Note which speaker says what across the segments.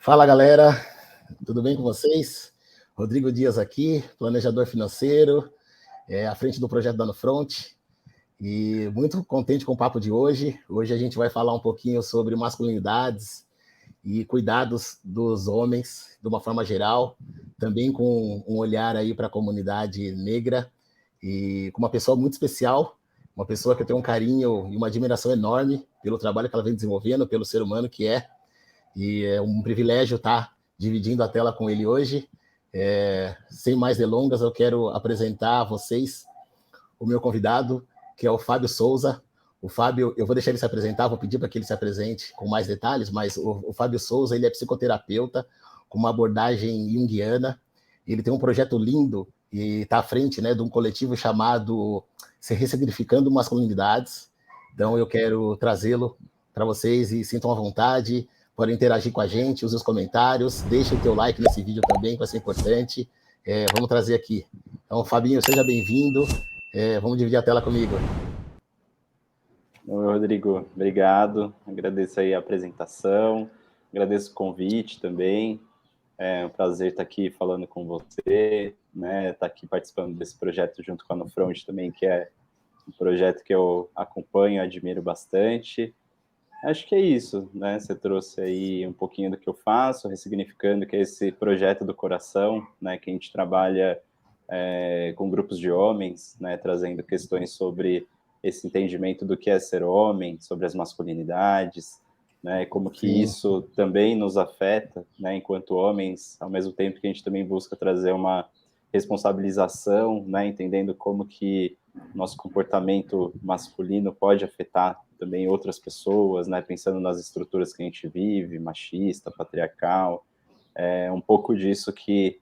Speaker 1: Fala, galera, tudo bem com vocês? Rodrigo Dias aqui, planejador financeiro, à frente do projeto Dando Front, e muito contente com o papo de hoje. Hoje a gente vai falar um pouquinho sobre masculinidades e cuidados dos homens, de uma forma geral, também com um olhar aí para a comunidade negra, e com uma pessoa muito especial, uma pessoa que eu tenho um carinho e uma admiração enorme pelo trabalho que ela vem desenvolvendo, pelo ser humano que é, e é um privilégio estar dividindo a tela com ele hoje. Sem mais delongas, eu quero apresentar a vocês o meu convidado, que é o Fábio Souza. O Fábio, eu vou deixar ele se apresentar, vou pedir para que ele se apresente com mais detalhes, mas o Fábio Souza, ele é psicoterapeuta com uma abordagem junguiana. Ele tem um projeto lindo e está à frente, né, de um coletivo chamado Se Ressignificando Masculinidades. Então eu quero trazê-lo para vocês e sintam à vontade, podem interagir com a gente, use os comentários, deixe o teu like nesse vídeo também, que vai ser importante. Vamos trazer aqui. Então, Fabinho, seja bem-vindo. Vamos dividir a tela comigo.
Speaker 2: Oi, Rodrigo, obrigado. Agradeço aí a apresentação, agradeço o convite também. É um prazer estar aqui falando com você, né? Estar aqui participando desse projeto junto com a No Front também, que é um projeto que eu acompanho, admiro bastante. Acho que é isso, né? Você trouxe aí um pouquinho do que eu faço, ressignificando, que é esse projeto do coração, né? Que a gente trabalha com grupos de homens, né? Trazendo questões sobre esse entendimento do que é ser homem, sobre as masculinidades, né? Como que
Speaker 1: Sim.
Speaker 2: isso também nos afeta, né? Enquanto homens, ao mesmo tempo que a gente também busca trazer uma responsabilização, né? Entendendo como que nosso comportamento masculino pode afetar também outras pessoas, né? Pensando nas estruturas que a gente vive, machista, patriarcal, um pouco disso que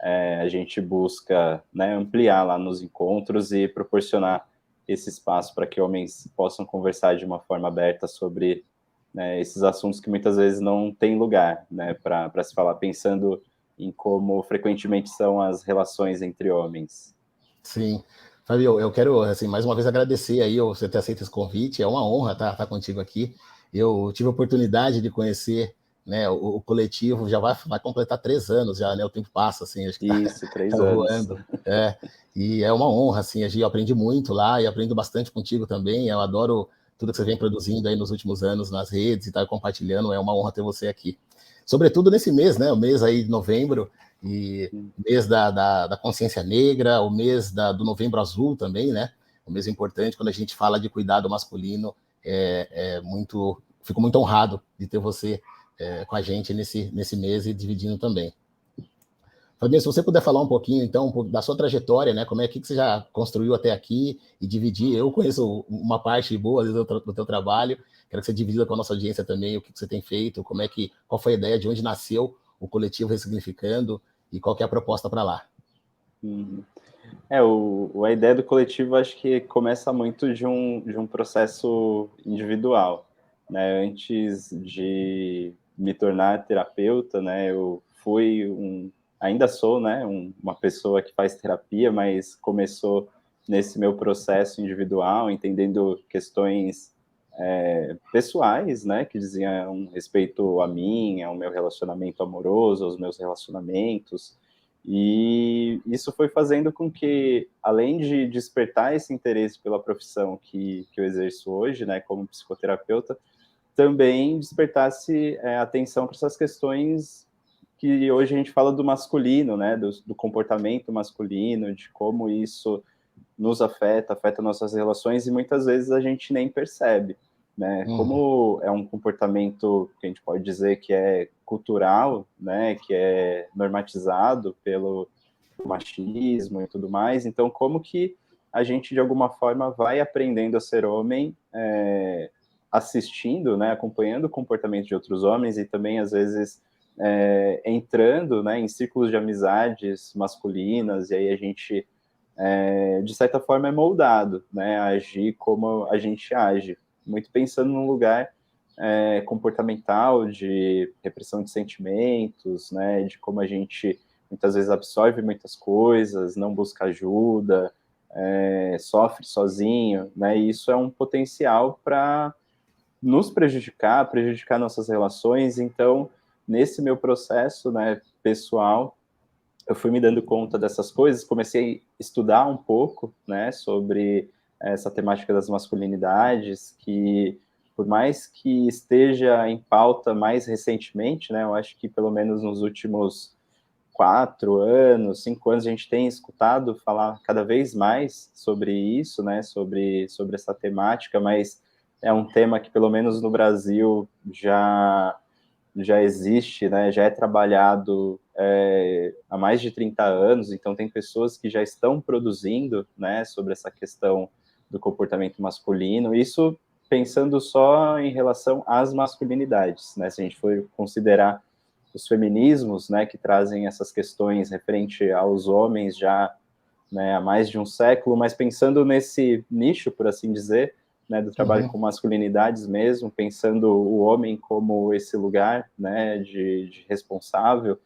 Speaker 2: a gente busca, né, ampliar lá nos encontros e proporcionar esse espaço para que homens possam conversar de uma forma aberta sobre, né, esses assuntos que muitas vezes não tem lugar, né, para se falar, pensando em como frequentemente são as relações entre homens.
Speaker 1: Sim. Fabio, eu quero, assim, mais uma vez agradecer aí você ter aceito esse convite. É uma honra estar contigo aqui. Eu tive a oportunidade de conhecer, né, o coletivo, já vai completar 3 anos já, né? O tempo passa, assim, acho que
Speaker 2: Isso, 3
Speaker 1: tá
Speaker 2: anos.
Speaker 1: voando. E é uma honra, assim, eu aprendi muito lá e aprendo bastante contigo também. Eu adoro tudo que você vem produzindo aí nos últimos anos nas redes e tá compartilhando. É uma honra ter você aqui. Sobretudo nesse mês, né? O mês aí de novembro, e mês da consciência negra, o mês do Novembro Azul também, né? Um mês importante quando a gente fala de cuidado masculino. Fico muito honrado de ter você com a gente nesse mês e dividindo também. Fabinho, se você puder falar um pouquinho, então, da sua trajetória, né? Como é que você já construiu até aqui e dividir. Eu conheço uma parte boa do teu trabalho, quero que você divida com a nossa audiência também o que você tem feito, qual foi a ideia, de onde nasceu o coletivo Ressignificando e qual que é a proposta para lá.
Speaker 2: A ideia do coletivo acho que começa muito de um processo individual, né? Antes de me tornar terapeuta, né, eu ainda sou, né, uma pessoa que faz terapia, mas começou nesse meu processo individual, entendendo questões pessoais, né, que diziam respeito a mim, ao meu relacionamento amoroso, aos meus relacionamentos. E isso foi fazendo com que, além de despertar esse interesse pela profissão que eu exerço hoje, né, como psicoterapeuta, também despertasse atenção para essas questões que hoje a gente fala do masculino, né, do comportamento masculino, de como isso nos afeta nossas relações, e muitas vezes a gente nem percebe, né? Como é um comportamento que a gente pode dizer que é cultural, né, que é normatizado pelo machismo e tudo mais, então como que a gente de alguma forma vai aprendendo a ser homem, assistindo, né, acompanhando o comportamento de outros homens e também às vezes entrando, né, em círculos de amizades masculinas, e aí a gente de certa forma é moldado, né, a agir como a gente age, muito pensando num lugar comportamental, de repressão de sentimentos, né, de como a gente muitas vezes absorve muitas coisas, não busca ajuda, sofre sozinho, né, e isso é um potencial para nos prejudicar nossas relações. Então, nesse meu processo, né, pessoal, eu fui me dando conta dessas coisas, comecei a estudar um pouco, né, sobre essa temática das masculinidades, que por mais que esteja em pauta mais recentemente, né, eu acho que pelo menos nos últimos 4 anos, 5 anos, a gente tem escutado falar cada vez mais sobre isso, né, sobre essa temática, mas é um tema que pelo menos no Brasil já existe, né, já é trabalhado há mais de 30 anos, então tem pessoas que já estão produzindo, né, sobre essa questão do comportamento masculino, isso pensando só em relação às masculinidades, né, se a gente for considerar os feminismos, né, que trazem essas questões referente aos homens já, né, há mais de um século, mas pensando nesse nicho, por assim dizer, né, do trabalho com masculinidades mesmo, pensando o homem como esse lugar, né, de responsável,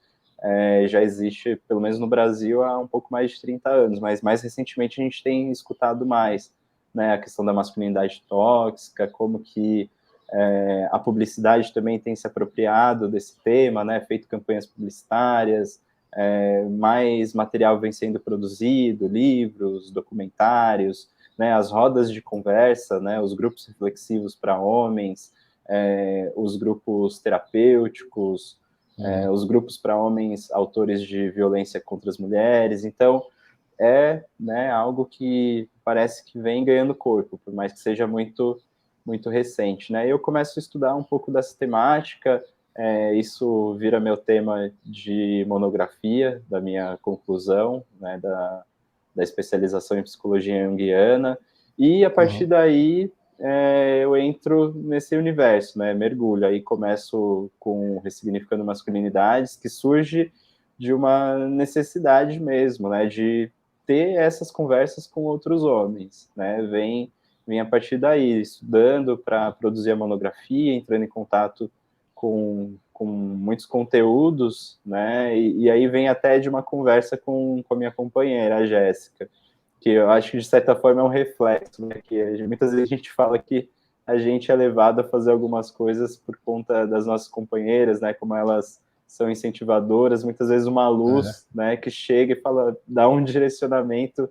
Speaker 2: já existe, pelo menos no Brasil, há um pouco mais de 30 anos, mas mais recentemente a gente tem escutado mais, né, a questão da masculinidade tóxica, como que a publicidade também tem se apropriado desse tema, né, feito campanhas publicitárias, mais material vem sendo produzido, livros, documentários, né, as rodas de conversa, né, os grupos reflexivos para homens, os grupos terapêuticos, os grupos para homens autores de violência contra as mulheres. Então, né, algo que parece que vem ganhando corpo, por mais que seja muito, muito recente. Né? Eu começo a estudar um pouco dessa temática, isso vira meu tema de monografia, da minha conclusão, né, da especialização em psicologia junguiana, e a partir daí eu entro nesse universo, né, mergulho, aí começo com Ressignificando Masculinidades, que surge de uma necessidade mesmo, né, de ter essas conversas com outros homens, né, vem a partir daí, estudando para produzir a monografia, entrando em contato com muitos conteúdos, né, e aí vem até de uma conversa com a minha companheira, a Jéssica, que eu acho que de certa forma é um reflexo, né, que muitas vezes a gente fala que a gente é levado a fazer algumas coisas por conta das nossas companheiras, né, como elas são incentivadoras, muitas vezes uma luz, né, que chega e fala, dá um direcionamento,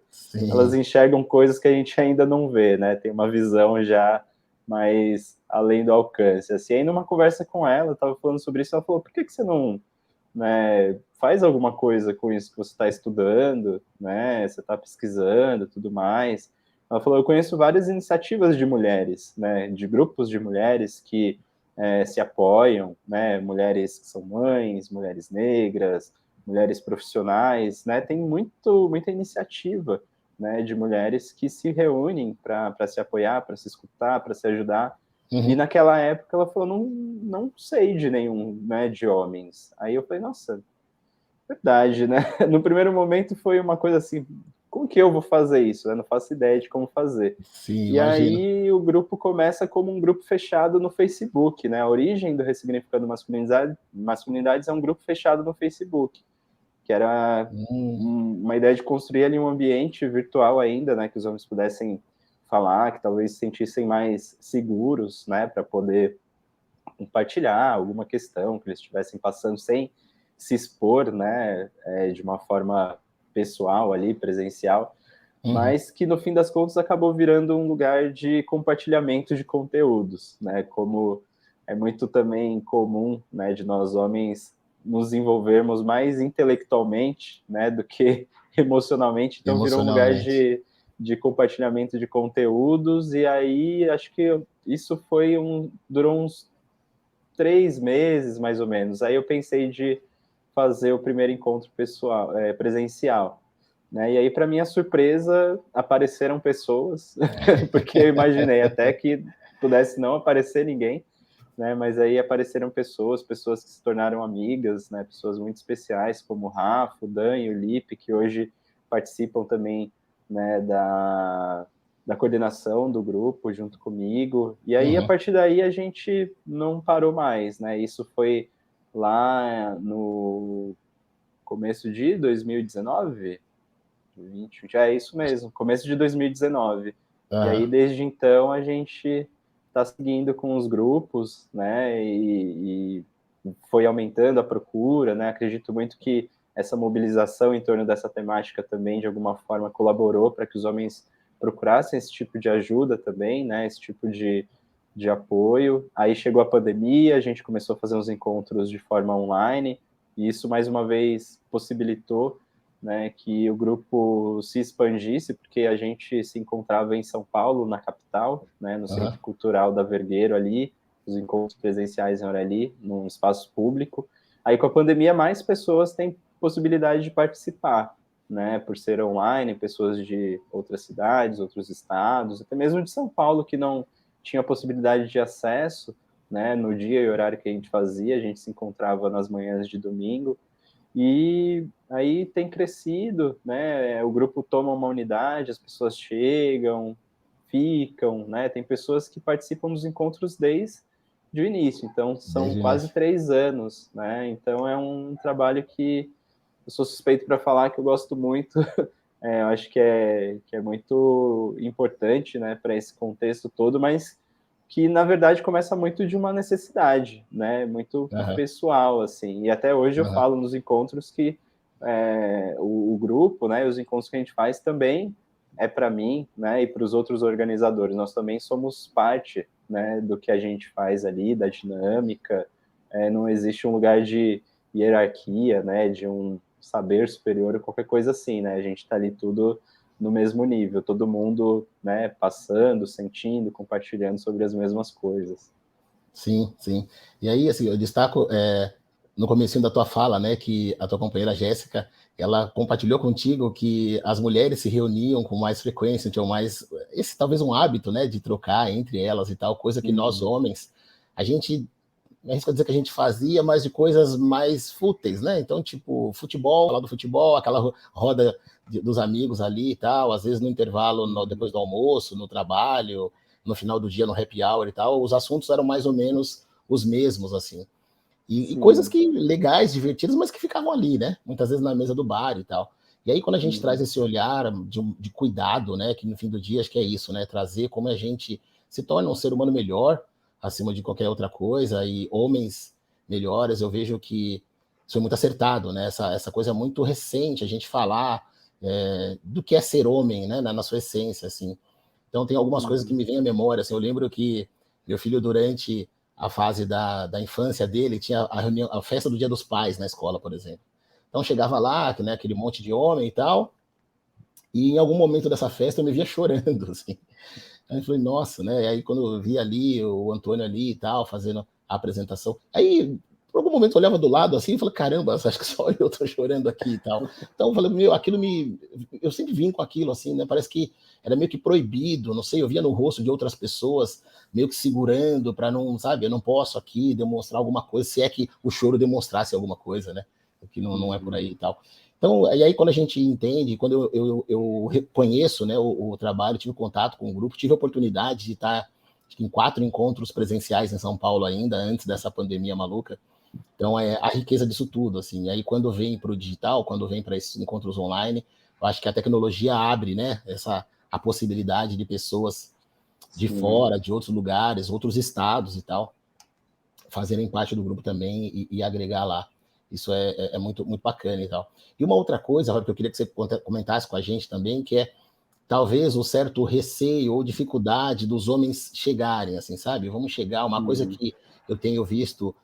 Speaker 2: elas enxergam coisas que a gente ainda não vê, né, tem uma visão já mais além do alcance, assim, aí numa conversa com ela, eu tava falando sobre isso, ela falou, por que você não, né, faz alguma coisa com isso que você está estudando, né, você está pesquisando, tudo mais. Ela falou, eu conheço várias iniciativas de mulheres, né, de grupos de mulheres que se apoiam, né, mulheres que são mães, mulheres negras, mulheres profissionais, né, tem muita iniciativa, né, de mulheres que se reúnem para se apoiar, para se escutar, para se ajudar. E naquela época ela falou, não sei de nenhum, né, de homens. Aí eu falei, nossa, verdade, né? No primeiro momento foi uma coisa assim, como que eu vou fazer isso? Eu não faço ideia de como fazer.
Speaker 1: Sim,
Speaker 2: E
Speaker 1: imagino.
Speaker 2: aí o grupo começa como um grupo fechado no Facebook, né? A origem do Ressignificando Masculinidades é um grupo fechado no Facebook, que era uma ideia de construir ali um ambiente virtual ainda, né? Que os homens pudessem falar, que talvez se sentissem mais seguros, né? Para poder compartilhar alguma questão que eles estivessem passando sem se expor, né, de uma forma pessoal ali, presencial, mas que no fim das contas acabou virando um lugar de compartilhamento de conteúdos, né, como é muito também comum, né, de nós homens nos envolvermos mais intelectualmente, né, do que emocionalmente, então virou um lugar
Speaker 1: Emocionalmente.
Speaker 2: de compartilhamento de conteúdos, e aí acho que isso durou uns 3 meses, mais ou menos. Aí eu pensei de fazer o primeiro encontro pessoal, presencial. Né? E aí, para minha surpresa, apareceram pessoas, porque eu imaginei até que pudesse não aparecer ninguém, né? Mas aí apareceram pessoas que se tornaram amigas, né? Pessoas muito especiais, como o Rafa, o Dan e o Lipe, que hoje participam também, né, da coordenação do grupo junto comigo. E aí, a partir daí, a gente não parou mais, né? Isso foi lá no começo de 2019, 20, já é isso mesmo, começo de 2019. E aí, desde então, a gente está seguindo com os grupos, né? E foi aumentando a procura, né? Acredito muito que essa mobilização em torno dessa temática também, de alguma forma, colaborou para que os homens procurassem esse tipo de ajuda também, né? Esse tipo de apoio. Aí chegou a pandemia, a gente começou a fazer uns encontros de forma online, e isso, mais uma vez, possibilitou, né, que o grupo se expandisse, porque a gente se encontrava em São Paulo, na capital, né, no Centro Cultural da Vergueiro ali, os encontros presenciais eram ali, num espaço público. Aí, com a pandemia, mais pessoas têm possibilidade de participar, né, por ser online, pessoas de outras cidades, outros estados, até mesmo de São Paulo, que não tinha possibilidade de acesso, né, no dia e horário que a gente fazia, a gente se encontrava nas manhãs de domingo, e aí tem crescido, né, o grupo toma uma unidade, as pessoas chegam, ficam, né, tem pessoas que participam dos encontros desde o início, então são
Speaker 1: Desde o
Speaker 2: quase
Speaker 1: início.
Speaker 2: 3 anos, né, então é um trabalho que eu sou suspeito para falar que eu gosto muito, eu acho que é muito importante, né, para esse contexto todo, mas que, na verdade, começa muito de uma necessidade, né, muito pessoal, assim, e até hoje eu falo nos encontros que o grupo, né, os encontros que a gente faz também é para mim, né, e para os outros organizadores, nós também somos parte, né, do que a gente faz ali, da dinâmica, não existe um lugar de hierarquia, né, de um saber superior ou qualquer coisa assim, né, a gente está ali tudo no mesmo nível, todo mundo, né, passando, sentindo, compartilhando sobre as mesmas coisas.
Speaker 1: Sim, sim. E aí, assim, eu destaco no comecinho da tua fala, né, que a tua companheira Jéssica, ela compartilhou contigo que as mulheres se reuniam com mais frequência, tinham mais, esse talvez um hábito, né, de trocar entre elas e tal, coisa que nós homens, a gente, não arrisco dizer que a gente fazia, mas de coisas mais fúteis, né, então, tipo, futebol, falar do futebol, aquela roda dos amigos ali e tal, às vezes no intervalo, depois do almoço, no trabalho, no final do dia, no happy hour e tal, os assuntos eram mais ou menos os mesmos, assim. E coisas que legais, divertidas, mas que ficavam ali, né? Muitas vezes na mesa do bar e tal. E aí, quando a gente traz esse olhar de cuidado, né? Que no fim do dia, acho que é isso, né? Trazer como a gente se torna um ser humano melhor, acima de qualquer outra coisa, e homens melhores, eu vejo que isso é muito acertado, né? Essa coisa muito recente, a gente falar do que é ser homem, né? Na sua essência, assim. Então, tem algumas coisas que me vêm à memória. Assim, eu lembro que meu filho, durante a fase da infância dele, tinha a reunião, a festa do Dia dos Pais na escola, por exemplo. Então, chegava lá, né, aquele monte de homem e tal, e em algum momento dessa festa eu me via chorando, assim. Aí eu falei, nossa, né? E aí, quando eu vi ali o Antônio ali e tal, fazendo a apresentação, aí por algum momento eu olhava do lado assim e falei, caramba, acho que só eu tô chorando aqui e tal. Então eu falei, meu, aquilo me. Eu sempre vim com aquilo, assim, né? Parece que era meio que proibido, não sei, eu via no rosto de outras pessoas meio que segurando para não, sabe, eu não posso aqui demonstrar alguma coisa, se é que o choro demonstrasse alguma coisa, né? Que não é por aí e tal. Então, e aí quando a gente entende, quando eu reconheço, né, o trabalho, tive contato com o grupo, tive a oportunidade de estar em 4 encontros presenciais em São Paulo ainda, antes dessa pandemia maluca. Então, é a riqueza disso tudo, assim. E aí, quando vem para o digital, quando vem para esses encontros online, eu acho que a tecnologia abre, né, a possibilidade de pessoas de fora, de outros lugares, outros estados e tal, fazerem parte do grupo também e agregar lá. Isso é muito, muito bacana e tal. E uma outra coisa, que eu queria que você comentasse com a gente também, que é talvez o certo receio ou dificuldade dos homens chegarem, assim, sabe? Vamos chegar, uma coisa que eu tenho visto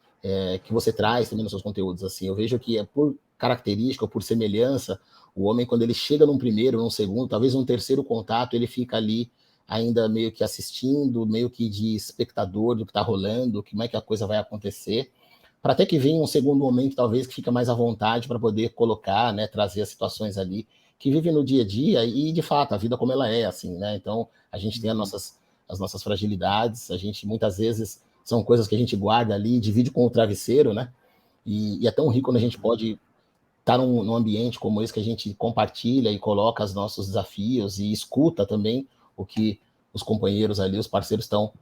Speaker 1: que você traz também nos seus conteúdos, assim, eu vejo que é por característica ou por semelhança, o homem, quando ele chega num primeiro, num segundo, talvez num terceiro contato, ele fica ali ainda meio que assistindo, meio que de espectador do que está rolando, como é que a coisa vai acontecer, para até que venha um segundo momento, talvez, que fica mais à vontade para poder colocar, né, trazer as situações ali que vivem no dia a dia e, de fato, a vida como ela é, assim, né? Então, a gente tem as nossas fragilidades, a gente, muitas vezes, são coisas que a gente guarda ali, divide com o travesseiro, né? E é tão rico quando a gente pode estar num ambiente como esse que a gente compartilha e coloca os nossos desafios e escuta também o que os companheiros ali, os parceiros estão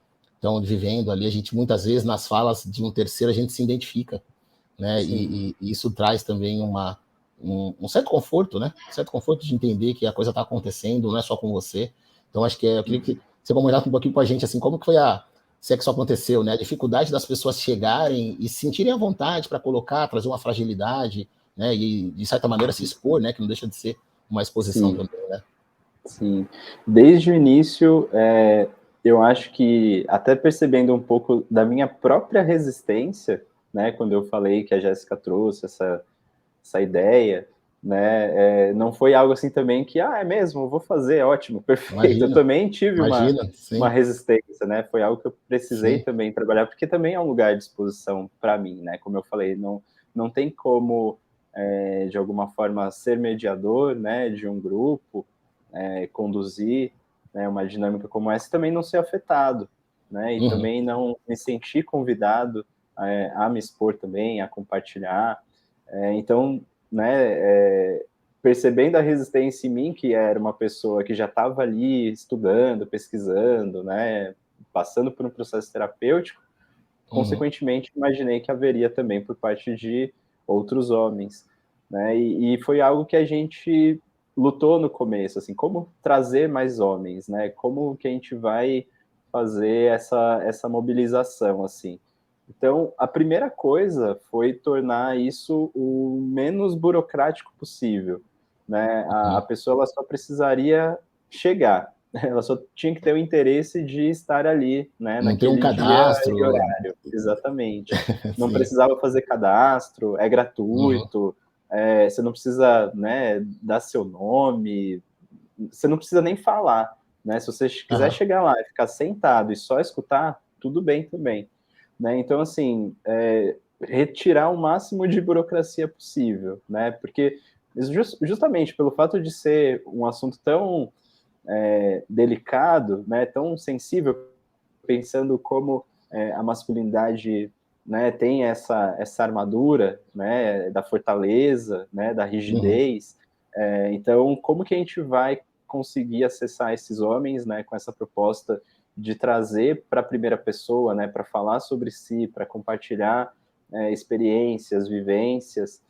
Speaker 1: vivendo ali. A gente, muitas vezes, nas falas de um terceiro, a gente se identifica, né? E isso traz também um certo conforto, né? Um certo conforto de entender que a coisa está acontecendo, não é só com você. Então, acho que eu queria que você comentasse um pouquinho com a gente, assim, como que foi se é que isso aconteceu, né? A dificuldade das pessoas chegarem e se sentirem à vontade para colocar, trazer uma fragilidade, né? E, de certa maneira, se expor, né? Que não deixa de ser uma exposição
Speaker 2: Sim,
Speaker 1: também, né?
Speaker 2: sim. Desde o início, eu acho que, até percebendo um pouco da minha própria resistência, né? Quando eu falei que a Jéssica trouxe essa ideia, né? Não foi algo assim também que, é mesmo, vou fazer, ótimo, perfeito. Eu
Speaker 1: Imagina,
Speaker 2: também tive
Speaker 1: imagina,
Speaker 2: uma
Speaker 1: sim,
Speaker 2: resistência, né? Foi algo que eu precisei
Speaker 1: sim.
Speaker 2: também trabalhar, porque também é um lugar de exposição para mim, né? Como eu falei, não tem como, de alguma forma, ser mediador, né? De um grupo, conduzir, né, uma dinâmica como essa, e também não ser afetado, né? E
Speaker 1: Uhum,
Speaker 2: também não me sentir convidado a me expor também, a compartilhar. Então, né, percebendo a resistência em mim, que era uma pessoa que já estava ali estudando, pesquisando, né, passando por um processo terapêutico,
Speaker 1: uhum,
Speaker 2: consequentemente, imaginei que haveria também por parte de outros homens, né? E foi algo que a gente lutou no começo, assim, como trazer mais homens, né? Como que a gente vai fazer essa mobilização, assim. Então, a primeira coisa foi tornar isso o menos burocrático possível, né? A
Speaker 1: uhum.
Speaker 2: pessoa ela só precisaria chegar, ela só tinha que ter o interesse de estar ali, né,
Speaker 1: Não tem um
Speaker 2: naquele dia e
Speaker 1: cadastro,
Speaker 2: horário. Exatamente. Não
Speaker 1: sim.
Speaker 2: precisava fazer cadastro, é
Speaker 1: Uhum,
Speaker 2: gratuito, você não precisa, né, dar seu nome, você não precisa nem falar, né? Se você quiser
Speaker 1: aham,
Speaker 2: chegar lá e ficar sentado e só escutar, tudo bem também, né? Então, assim, retirar o máximo de burocracia possível, né? Porque justamente pelo fato de ser um assunto tão delicado, né, tão sensível, pensando como a masculinidade, né, tem essa armadura, né, da fortaleza, né, da
Speaker 1: uhum,
Speaker 2: rigidez. Então, como que a gente vai conseguir acessar esses homens, né, com essa proposta de trazer para a primeira pessoa, né, para falar sobre si, para compartilhar experiências, vivências,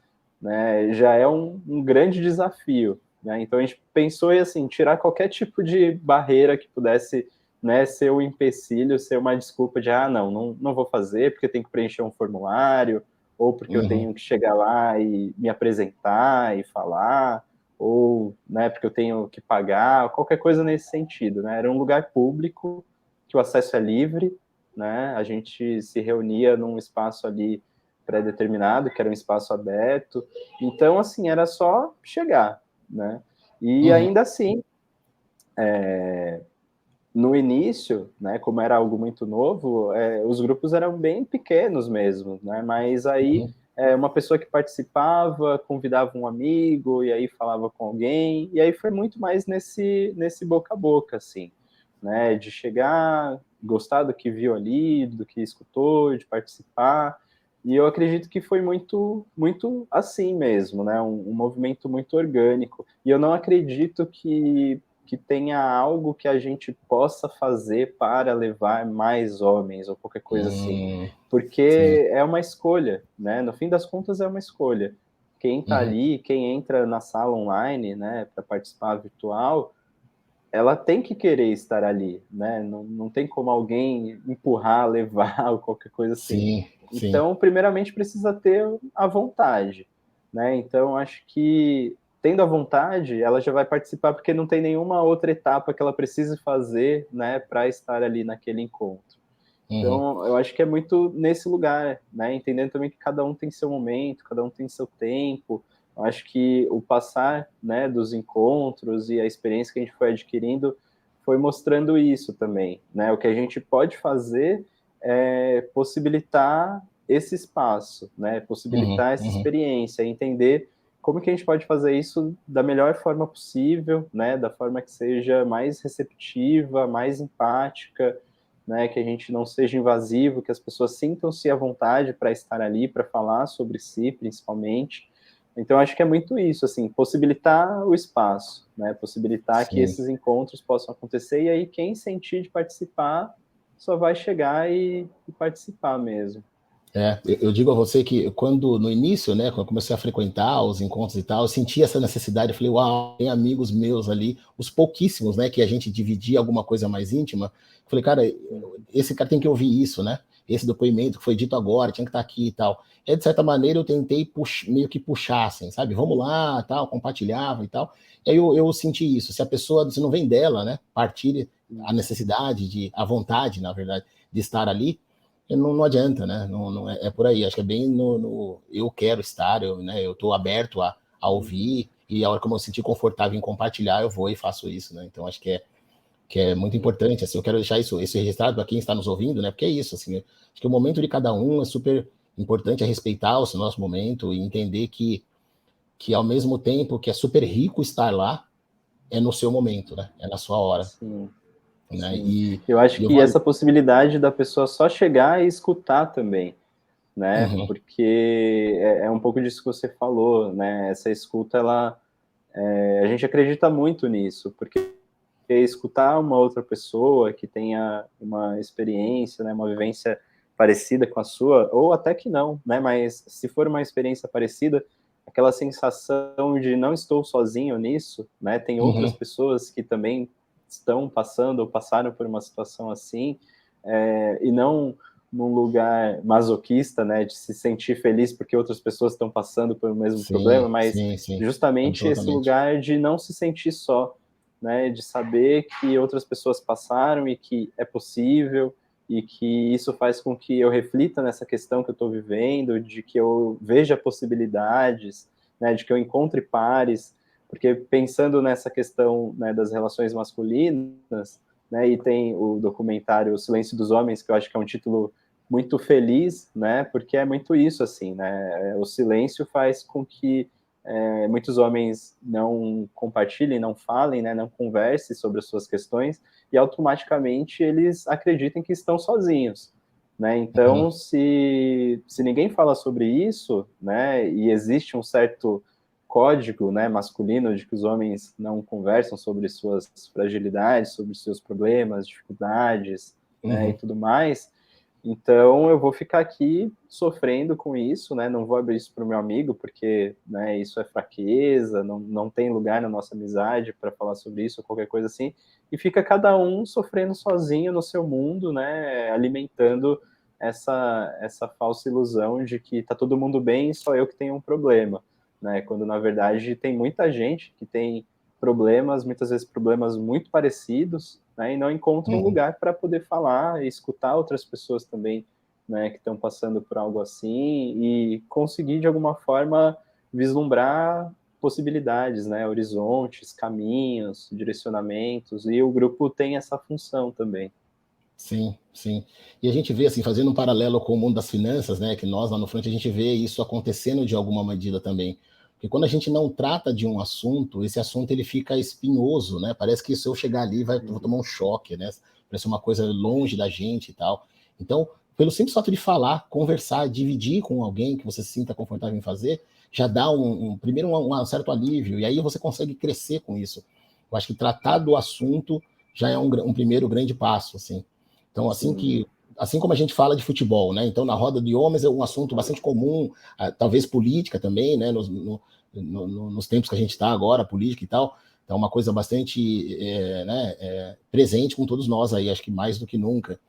Speaker 2: né, já é um grande desafio, né? Então a gente pensou em assim, tirar qualquer tipo de barreira que pudesse, né, ser um empecilho, ser uma desculpa de não vou fazer porque tem que preencher um formulário, ou porque eu
Speaker 1: uhum,
Speaker 2: tenho que chegar lá e me apresentar e falar, ou, né, porque eu tenho que pagar, qualquer coisa nesse sentido, né? Era um lugar público, que o acesso é livre, né? A gente se reunia num espaço ali pré-determinado, que era um espaço aberto. Então, assim, era só chegar, né? E
Speaker 1: uhum,
Speaker 2: ainda assim, no início, né, como era algo muito novo, os grupos eram bem pequenos mesmo, né? Mas aí
Speaker 1: uhum,
Speaker 2: uma pessoa que participava convidava um amigo e aí falava com alguém e aí foi muito mais nesse boca a boca, assim, né? De chegar, gostar do que viu ali, do que escutou, de participar. E eu acredito que foi muito, muito assim mesmo, né? Um movimento muito orgânico. E eu não acredito que tenha algo que a gente possa fazer para levar mais homens ou qualquer coisa assim.
Speaker 1: hum, sim,
Speaker 2: Porque é uma escolha, né? No fim das contas é uma escolha. Quem está
Speaker 1: uhum,
Speaker 2: ali, quem entra na sala online, né, para participar virtual, ela tem que querer estar ali, né? Não tem como alguém empurrar, levar ou qualquer coisa assim.
Speaker 1: sim, sim,
Speaker 2: Então, primeiramente, precisa ter a vontade, né? Então, acho que tendo a vontade, ela já vai participar porque não tem nenhuma outra etapa que ela precise fazer, né, para estar ali naquele encontro.
Speaker 1: uhum,
Speaker 2: Então, eu acho que é muito nesse lugar, né? Entendendo também que cada um tem seu momento, cada um tem seu tempo. Eu acho que o passar, né, dos encontros e a experiência que a gente foi adquirindo foi mostrando isso também, né? O que a gente pode fazer é possibilitar esse espaço, né?
Speaker 1: uhum,
Speaker 2: Possibilitar essa
Speaker 1: uhum,
Speaker 2: experiência, entender como que a gente pode fazer isso da melhor forma possível, né? Da forma que seja mais receptiva, mais empática, né, que a gente não seja invasivo, que as pessoas sintam-se à vontade para estar ali, para falar sobre si, principalmente. Então, acho que é muito isso, assim, possibilitar o espaço, né, possibilitar que
Speaker 1: sim.
Speaker 2: esses encontros possam acontecer, e aí quem sentir de participar só vai chegar e participar mesmo.
Speaker 1: Eu digo a você que quando, no início, né, quando eu comecei a frequentar os encontros e tal, eu senti essa necessidade, eu falei, uau, tem amigos meus ali, os pouquíssimos, né, que a gente dividia alguma coisa mais íntima, eu falei, cara, esse cara tem que ouvir isso, né, esse depoimento que foi dito agora, tinha que estar aqui e tal. E, de certa maneira, eu tentei meio que puxar, assim, sabe, vamos lá, tal, compartilhava e tal, e aí eu senti isso, se a pessoa, se não vem dela, né, partilha a necessidade, a vontade, na verdade, de estar ali, não adianta, né? Não é por aí. Acho que é bem eu quero estar, né? Eu estou aberto a ouvir, e a hora que eu me sentir confortável em compartilhar, eu vou e faço isso, né? Então acho que é muito importante. Assim, eu quero deixar isso registrado para quem está nos ouvindo, né? Porque é isso, assim, acho que o momento de cada um é super importante, é respeitar o nosso momento e entender que ao mesmo tempo que é super rico estar lá, é no seu momento, né? É na sua hora.
Speaker 2: Sim.
Speaker 1: Né?
Speaker 2: Sim. Eu acho
Speaker 1: eu
Speaker 2: que
Speaker 1: vou...
Speaker 2: essa possibilidade da pessoa só chegar e escutar também, né?
Speaker 1: Uhum.
Speaker 2: Porque é um pouco disso que você falou, né? Essa escuta, a gente acredita muito nisso, porque escutar uma outra pessoa que tenha uma experiência, né, uma vivência parecida com a sua, ou até que não, né? Mas se for uma experiência parecida, aquela sensação de não estou sozinho nisso, né? Tem outras pessoas que também estão passando ou passaram por uma situação assim, e não num lugar masoquista, né, de se sentir feliz porque outras pessoas estão passando pelo mesmo problema, mas
Speaker 1: Sim,
Speaker 2: justamente esse
Speaker 1: absolutamente.
Speaker 2: lugar de não se sentir só, né, de saber que outras pessoas passaram e que é possível, e que isso faz com que eu reflita nessa questão que eu estou vivendo, de que eu veja possibilidades, né, de que eu encontre pares, porque pensando nessa questão, né, das relações masculinas, né, e tem o documentário O Silêncio dos Homens, que eu acho que é um título muito feliz, né, porque é muito isso, assim, né, o silêncio faz com que muitos homens não compartilhem, não falem, né, não conversem sobre as suas questões, e automaticamente eles acreditem que estão sozinhos, né? Então, se ninguém fala sobre isso, né, e existe um certo código, né, masculino de que os homens não conversam sobre suas fragilidades, sobre seus problemas, dificuldades, né, e tudo mais, então eu vou ficar aqui sofrendo com isso, né? Não vou abrir isso para o meu amigo, porque, né, isso é fraqueza, não tem lugar na nossa amizade para falar sobre isso ou qualquer coisa assim. E fica cada um sofrendo sozinho no seu mundo, né? Alimentando essa falsa ilusão de que tá todo mundo bem e só eu que tenho um problema, né? Quando na verdade tem muita gente que tem problemas, muitas vezes problemas muito parecidos, né, e não encontram um lugar para poder falar e escutar outras pessoas também, né, que estão passando por algo assim e conseguir de alguma forma vislumbrar possibilidades, né, horizontes, caminhos, direcionamentos, e o grupo tem essa função também.
Speaker 1: Sim, sim. E a gente vê, assim, fazendo um paralelo com o mundo das finanças, né, que nós lá no front a gente vê isso acontecendo de alguma medida também. Porque quando a gente não trata de um assunto, esse assunto ele fica espinhoso, né? Parece que se eu chegar ali vou tomar um choque, né? Parece uma coisa longe da gente e tal. Então, pelo simples fato de falar, conversar, dividir com alguém que você se sinta confortável em fazer, já dá primeiro um certo alívio, e aí você consegue crescer com isso. Eu acho que tratar do assunto já é um primeiro grande passo, assim. Então, assim como a gente fala de futebol, né? Então, na roda de homens é um assunto bastante comum, talvez política também, né? Nos tempos que a gente está agora, política e tal. Então, uma coisa bastante presente com todos nós aí, acho que mais do que nunca.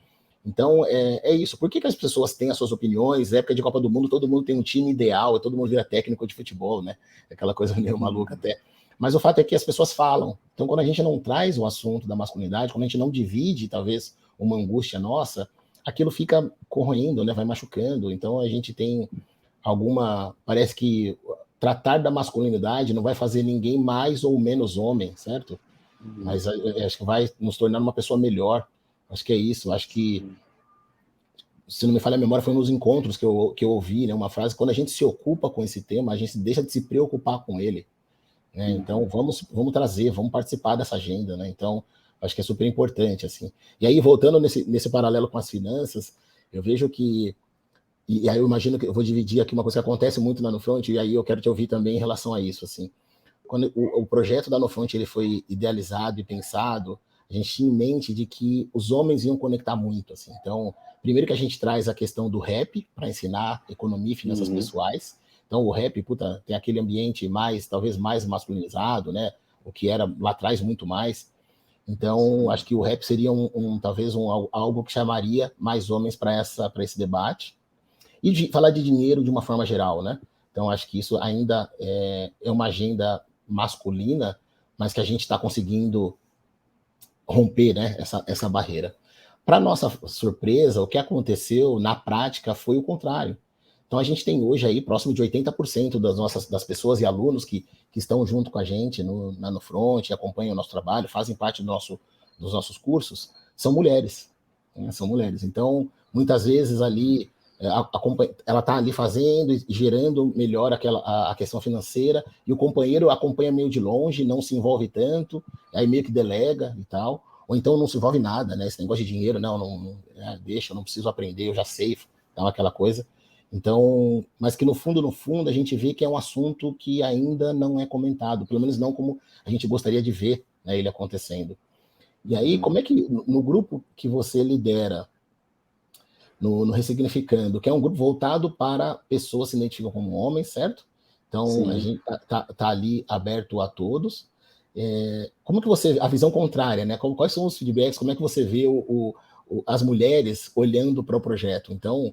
Speaker 1: Então, é isso. Por que as pessoas têm as suas opiniões? Época de Copa do Mundo, todo mundo tem um time ideal, todo mundo vira técnico de futebol, né? Aquela coisa meio maluca até. Mas o fato é que as pessoas falam. Então, quando a gente não traz o assunto da masculinidade, quando a gente não divide, talvez, uma angústia nossa, aquilo fica corroendo, né? Vai machucando. Então, a gente tem parece que tratar da masculinidade não vai fazer ninguém mais ou menos homem, certo? Mas acho que vai nos tornar uma pessoa melhor. Acho que é isso. Acho que, se não me falha a memória, foi nos encontros que eu ouvi, né, uma frase: quando a gente se ocupa com esse tema, a gente deixa de se preocupar com ele. Né? Então, vamos trazer, vamos participar dessa agenda. Né? Então, acho que é super importante. Assim. E aí, voltando nesse paralelo com as finanças, eu vejo que. E aí eu imagino que eu vou dividir aqui uma coisa que acontece muito na No Front, e aí eu quero te ouvir também em relação a isso. Assim. Quando o projeto da No Front ele foi idealizado e pensado, a gente tinha em mente de que os homens iam conectar muito. Assim. Então, Primeiro que a gente traz a questão do rap para ensinar economia e finanças pessoais. Então, o rap, tem aquele ambiente talvez mais masculinizado, né? O que era lá atrás muito mais. Então, acho que o rap seria talvez algo que chamaria mais homens para esse debate. E falar de dinheiro de uma forma geral, né? Então, acho que isso ainda é uma agenda masculina, mas que a gente está conseguindo romper, né, essa barreira. Para nossa surpresa, o que aconteceu na prática foi o contrário. Então, a gente tem hoje aí próximo de 80% das pessoas e alunos que estão junto com a gente no Front, acompanham o nosso trabalho, fazem parte dos nossos cursos, são mulheres. Né? São mulheres. Então, muitas vezes ali, ela está ali fazendo e gerando melhor a questão financeira, e o companheiro acompanha meio de longe, não se envolve tanto, aí meio que delega e tal, ou então não se envolve nada, né? Esse negócio de dinheiro, não deixa, eu não preciso aprender, eu já sei, então aquela coisa. Então, mas que no fundo, a gente vê que é um assunto que ainda não é comentado, pelo menos não como a gente gostaria de ver, né, ele acontecendo. E aí, como é que no grupo que você lidera, no Ressignificando, que é um grupo voltado para pessoas que se identificam como homens, certo? Então, sim, a gente tá ali aberto a todos. Como que você, a visão contrária, né? Quais são os feedbacks, como é que você vê as mulheres olhando para o projeto? Então,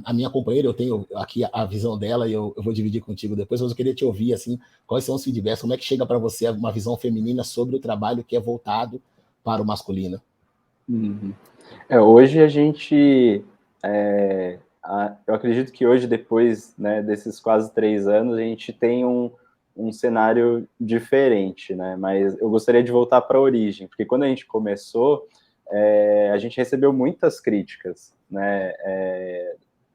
Speaker 1: a minha companheira, eu tenho aqui a visão dela e eu vou dividir contigo depois, mas eu queria te ouvir, assim, quais são os feedbacks, como é que chega para você uma visão feminina sobre o trabalho que é voltado para o masculino?
Speaker 2: Hoje a gente, eu acredito que hoje, depois, né, desses quase 3 anos, a gente tem um cenário diferente, né? Mas eu gostaria de voltar para a origem, porque quando a gente começou, a gente recebeu muitas críticas, né,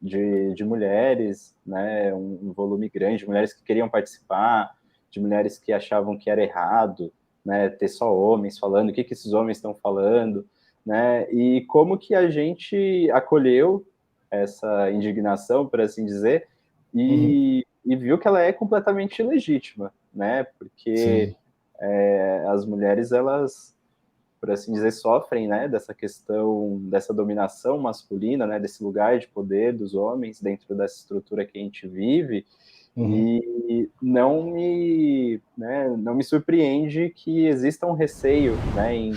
Speaker 2: de mulheres, né, um volume grande de mulheres que queriam participar, de mulheres que achavam que era errado, né, ter só homens falando, o que esses homens estão falando, né, e como que a gente acolheu essa indignação, por assim dizer, e viu que ela é completamente legítima, né, porque as mulheres, elas, por assim dizer, sofrem, né, dessa questão, dessa dominação masculina, né, desse lugar de poder dos homens dentro dessa estrutura que a gente vive, e não me surpreende que exista um receio, né, em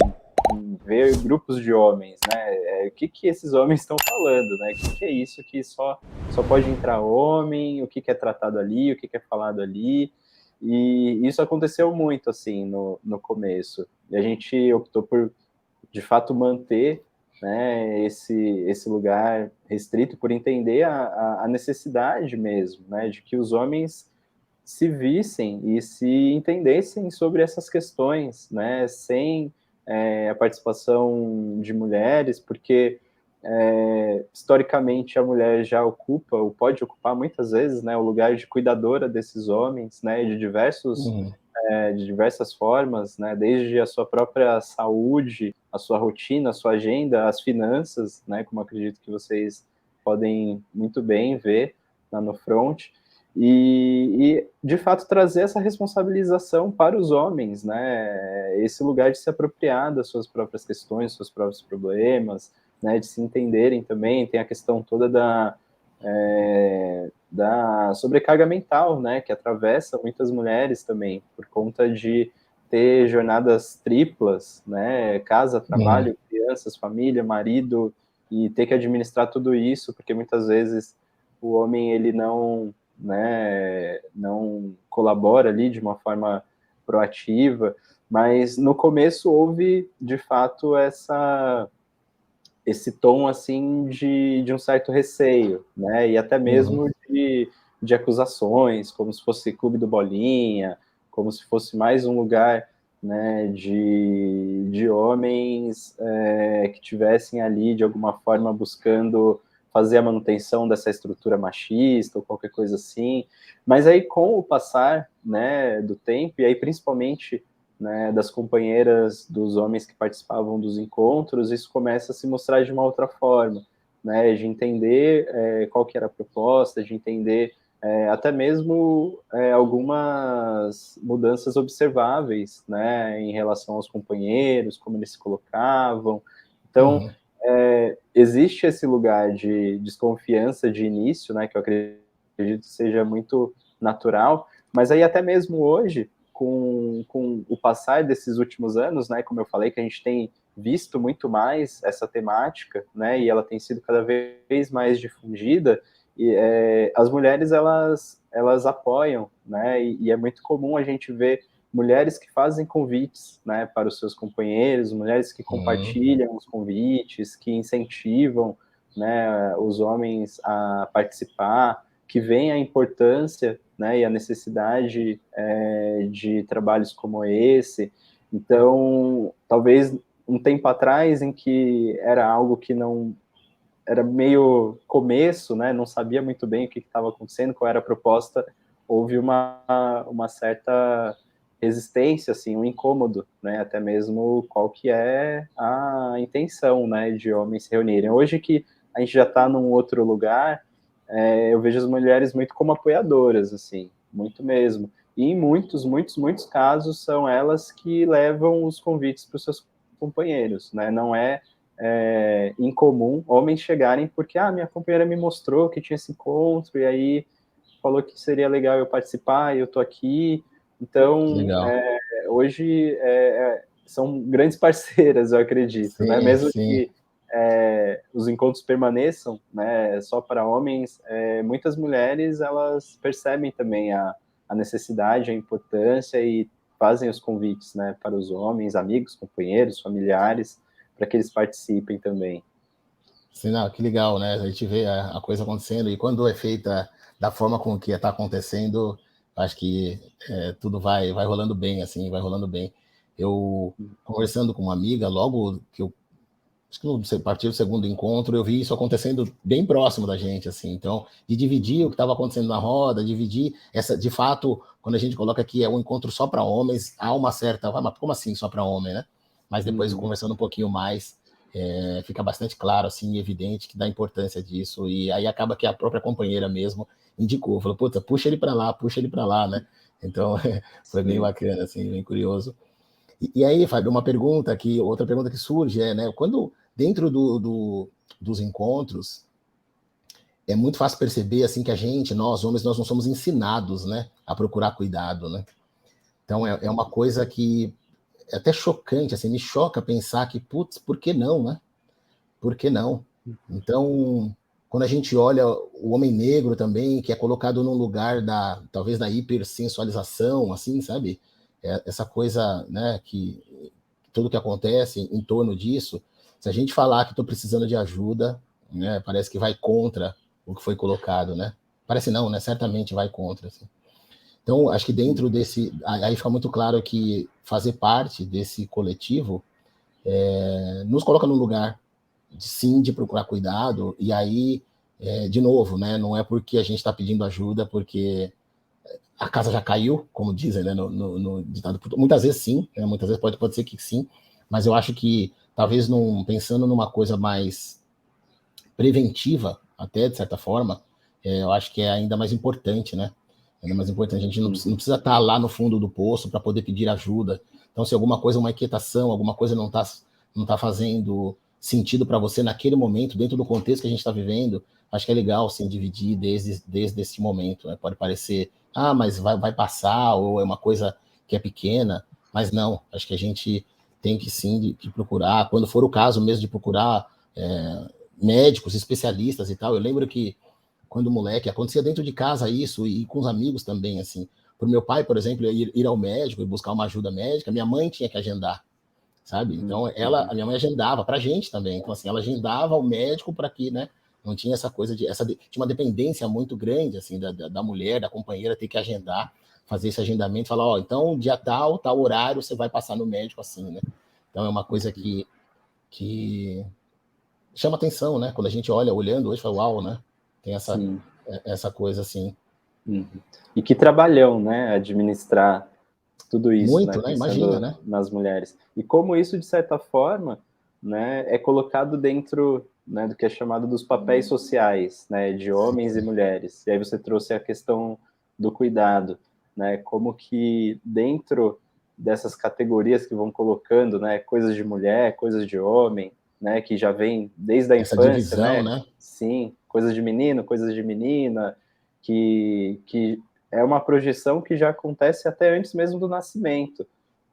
Speaker 2: ver grupos de homens, né, o que esses homens estão falando, né, o que é isso que só pode entrar homem, o que é tratado ali, o que é falado ali, e isso aconteceu muito, assim, no começo. E a gente optou por, de fato, manter, né, esse lugar restrito, por entender a necessidade mesmo, né, de que os homens se vissem e se entendessem sobre essas questões, né, sem a participação de mulheres, porque historicamente a mulher já ocupa, ou pode ocupar muitas vezes, né, o lugar de cuidadora desses homens, né, de diversas formas, né, desde a sua própria saúde, a sua rotina, a sua agenda, as finanças, né, como acredito que vocês podem muito bem ver lá no Front, e de fato trazer essa responsabilização para os homens, né, esse lugar de se apropriar das suas próprias questões, dos seus próprios problemas, né, de se entenderem também. Tem a questão toda da sobrecarga mental, né, que atravessa muitas mulheres também, por conta de ter jornadas triplas, né, casa, trabalho, crianças, família, marido, e ter que administrar tudo isso, porque muitas vezes o homem, ele não colabora ali de uma forma proativa, mas no começo houve, de fato, esse tom, assim, de um certo receio, né, e até mesmo de acusações, como se fosse Clube do Bolinha, como se fosse mais um lugar, né, de homens que tivessem ali, de alguma forma, buscando fazer a manutenção dessa estrutura machista, ou qualquer coisa assim. Mas aí, com o passar, né, do tempo, e aí principalmente, né, das companheiras, dos homens que participavam dos encontros, isso começa a se mostrar de uma outra forma, né, de entender qual que era a proposta, de entender até mesmo algumas mudanças observáveis, né, em relação aos companheiros, como eles se colocavam. Então, existe esse lugar de desconfiança de início, né, que eu acredito que seja muito natural, mas aí até mesmo hoje, com o passar desses últimos anos, né, como eu falei, que a gente tem visto muito mais essa temática, né, e ela tem sido cada vez mais difundida, e as mulheres, elas apoiam, né, e é muito comum a gente ver mulheres que fazem convites, né, para os seus companheiros, mulheres que compartilham os convites, que incentivam, né, os homens a participar, que veem a importância, né, e a necessidade de trabalhos como esse. Então, talvez um tempo atrás, em que era algo que não era meio começo, né, não sabia muito bem o que estava acontecendo, qual era a proposta, houve uma certa resistência, assim, um incômodo, né, até mesmo qual que é a intenção, né, de homens se reunirem. Hoje que a gente já está num outro lugar, eu vejo as mulheres muito como apoiadoras, assim, muito mesmo. E em muitos, muitos, muitos casos são elas que levam os convites para os seus companheiros, né, não é incomum homens chegarem porque, minha companheira me mostrou que tinha esse encontro, e aí falou que seria legal eu participar, e eu tô aqui. Então,
Speaker 1: Legal.
Speaker 2: hoje são grandes parceiras, eu acredito, né?
Speaker 1: Sim,
Speaker 2: Mesmo
Speaker 1: sim.
Speaker 2: que os encontros permaneçam, né, só para homens, muitas mulheres, elas percebem também a necessidade, a importância, e fazem os convites, né, para os homens, amigos, companheiros, familiares, para que eles participem também.
Speaker 1: Sim, não, que legal, né? A gente vê a coisa acontecendo e quando é feita da forma com que está acontecendo, acho que tudo vai rolando bem, assim, vai rolando bem. Eu, conversando com uma amiga, logo que eu acho que no partir do segundo encontro, eu vi isso acontecendo bem próximo da gente, assim. Então, de dividir o que estava acontecendo na roda, dividir essa, de fato, quando a gente coloca aqui é um encontro só para homens, há uma certa, mas como assim só para homem, né? Mas depois conversando um pouquinho mais, fica bastante claro, assim, evidente que dá importância disso. E aí acaba que a própria companheira mesmo indicou, falou, puta, puxa ele para lá, né? Então, foi bem
Speaker 2: Sim.
Speaker 1: bacana, assim, bem curioso. E aí, Fábio, outra pergunta que surge né, quando dentro dos encontros, é muito fácil perceber assim que nós homens, nós não somos ensinados, né, a procurar cuidado, né? Então é uma coisa que é até chocante, assim, me choca pensar que, putz, por que não, né? Por que não? Então, quando a gente olha o homem negro também, que é colocado num lugar talvez da hipersensualização, assim, sabe? Essa coisa, né, que tudo que acontece em torno disso, se a gente falar que estou precisando de ajuda, né, parece que vai contra o que foi colocado, né? Parece não, né? Certamente vai contra. Assim. Então, acho que dentro desse, aí fica muito claro que fazer parte desse coletivo nos coloca num lugar sim de procurar cuidado e aí de novo, né? Não é porque a gente está pedindo ajuda porque a casa já caiu, como dizem, né, no ditado. Muitas vezes sim, né, muitas vezes pode ser que sim, mas eu acho que talvez pensando numa coisa mais preventiva, até de certa forma, eu acho que é ainda mais importante, né? Ainda mais importante. A gente não precisa estar lá no fundo do poço para poder pedir ajuda. Então, se alguma coisa, uma inquietação, alguma coisa não tá fazendo sentido para você naquele momento, dentro do contexto que a gente está vivendo, acho que é legal, sim, dividir desde esse momento. Né? Pode parecer, mas vai passar, ou é uma coisa que é pequena, mas não. Acho que a gente tem que, sim, de procurar, quando for o caso mesmo de procurar médicos, especialistas e tal. Eu lembro que quando moleque acontecia dentro de casa isso e com os amigos também, assim. Para o meu pai, por exemplo, ir ao médico e buscar uma ajuda médica, minha mãe tinha que agendar, sabe? Então a minha mãe agendava para a gente também. Então assim, ela agendava o médico para que, né? Não tinha essa coisa tinha uma dependência muito grande assim da mulher, da companheira ter que agendar, fazer esse agendamento, falar, então dia tal horário você vai passar no médico assim, né? Então é uma coisa que chama atenção, né? Quando a gente olhando hoje, fala, uau, né? Tem essa coisa assim.
Speaker 2: E que trabalhão, né? Administrar tudo isso, né?
Speaker 1: Muito, né? Imagina,
Speaker 2: Pensando
Speaker 1: né?
Speaker 2: nas mulheres. E como isso, de certa forma, né, é colocado dentro, né, do que é chamado dos papéis sociais, né? De homens e mulheres. E aí você trouxe a questão do cuidado, né? Como que dentro dessas categorias que vão colocando, né? Coisas de mulher, coisas de homem, né, que já vem desde a
Speaker 1: Essa
Speaker 2: infância,
Speaker 1: divisão, né?
Speaker 2: Sim, coisas de menino, coisas de menina, que é uma projeção que já acontece até antes mesmo do nascimento,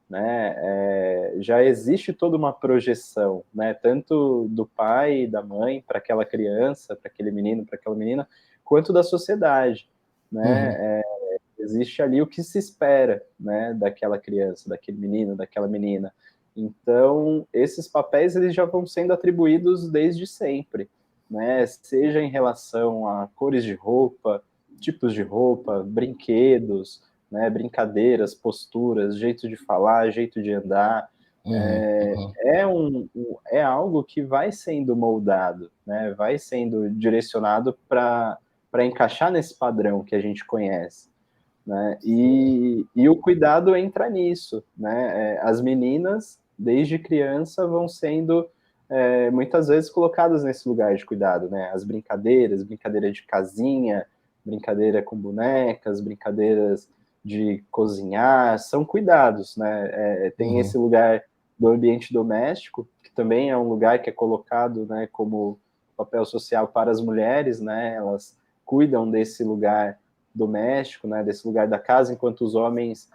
Speaker 2: né? Já existe toda uma projeção, né? Tanto do pai e da mãe para aquela criança, para aquele menino, para aquela menina, quanto da sociedade, né? Existe ali o que se espera, né? Daquela criança, daquele menino, daquela menina. Então, esses papéis eles já vão sendo atribuídos desde sempre, né? Seja em relação a cores de roupa, tipos de roupa, brinquedos, né? Brincadeiras, posturas, jeito de falar, jeito de andar. É algo que vai sendo moldado, né? Vai sendo direcionado para encaixar nesse padrão que a gente conhece, né? E o cuidado entra nisso, né? As meninas, desde criança, vão sendo muitas vezes colocadas nesse lugar de cuidado, né? As brincadeiras, brincadeira de casinha, brincadeira com bonecas, brincadeiras de cozinhar, são cuidados, né? Tem esse lugar do ambiente doméstico, que também é um lugar que é colocado, né, como papel social para as mulheres, né? Elas cuidam desse lugar doméstico, né, desse lugar da casa, enquanto os homens